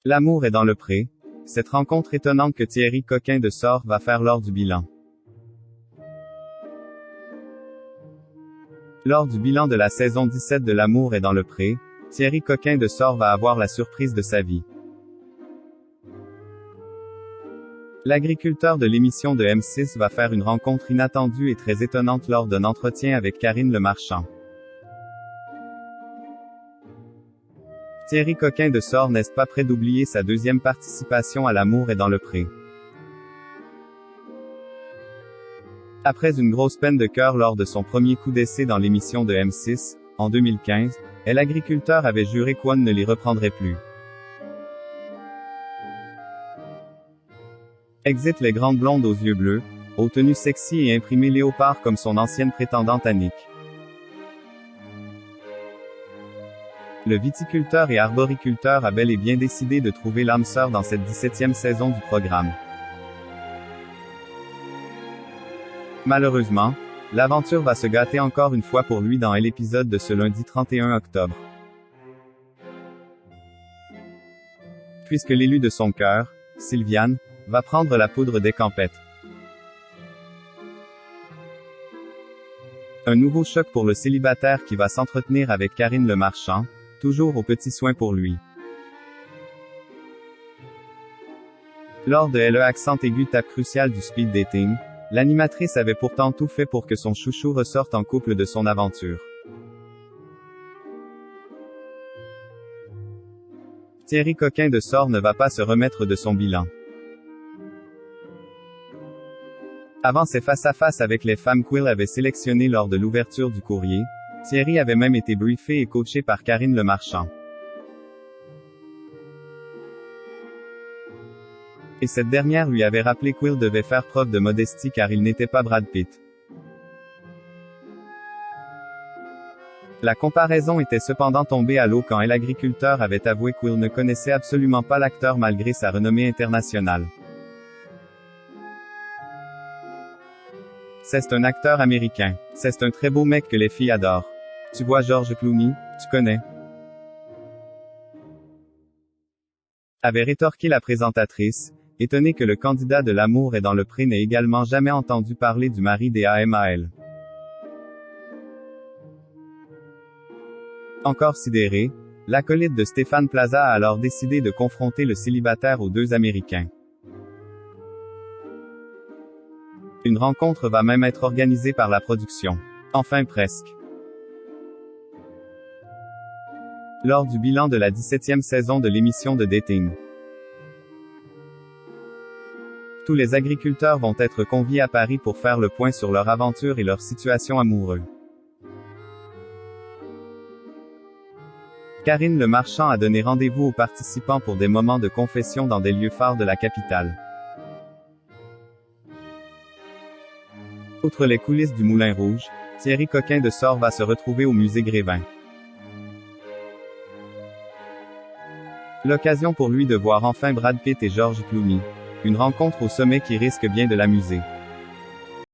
L'amour est dans le pré. Cette rencontre étonnante que Thierry Coquin de Sort va faire lors du bilan. Lors du bilan de la saison 17 de L'amour est dans le pré, Thierry Coquin de Sort va avoir la surprise de sa vie. L'agriculteur de l'émission de M6 va faire une rencontre inattendue et très étonnante lors d'un entretien avec Karine Le Marchand. Thierry Coquin de Sort n'est pas près d'oublier sa deuxième participation à L'amour est dans le pré. Après une grosse peine de cœur lors de son premier coup d'essai dans l'émission de M6, en 2015, l'agriculteur avait juré qu'on ne l'y reprendrait plus. Exit les grandes blondes aux yeux bleus, aux tenues sexy et imprimées léopard comme son ancienne prétendante Annick. Le viticulteur et arboriculteur a bel et bien décidé de trouver l'âme sœur dans cette 17e saison du programme. Malheureusement, l'aventure va se gâter encore une fois pour lui dans l'épisode de ce lundi 31 octobre. Puisque l'élu de son cœur, Sylviane, va prendre la poudre des campettes. Un nouveau choc pour le célibataire qui va s'entretenir avec Karine Le Marchand, toujours aux petits soins pour lui. Lors de Le accent aigu tape crucial du speed dating, l'animatrice avait pourtant tout fait pour que son chouchou ressorte en couple de son aventure. Thierry Coquin de Sort ne va pas se remettre de son bilan. Avant ses face-à-face avec les femmes qu'il avait sélectionnées lors de l'ouverture du courrier, Thierry avait même été briefé et coaché par Karine Le Marchand. Et cette dernière lui avait rappelé qu'il devait faire preuve de modestie car il n'était pas Brad Pitt. La comparaison était cependant tombée à l'eau quand l'agriculteur avait avoué qu'il ne connaissait absolument pas l'acteur malgré sa renommée internationale. C'est un acteur américain. C'est un très beau mec que les filles adorent. Tu vois George Clooney, tu connais? Avait rétorqué la présentatrice, étonnée que le candidat de L'amour est dans le pré n'ait également jamais entendu parler du mari d'Amal. Encore sidéré, l'acolyte de Stéphane Plaza a alors décidé de confronter le célibataire aux deux Américains. Une rencontre va même être organisée par la production. Enfin presque. Lors du bilan de la 17e saison de l'émission de dating. Tous les agriculteurs vont être conviés à Paris pour faire le point sur leur aventure et leur situation amoureuse. Karine Le Marchand a donné rendez-vous aux participants pour des moments de confession dans des lieux phares de la capitale. Outre les coulisses du Moulin Rouge, Thierry Coquin de Sort va se retrouver au musée Grévin. L'occasion pour lui de voir enfin Brad Pitt et George Clooney. Une rencontre au sommet qui risque bien de l'amuser.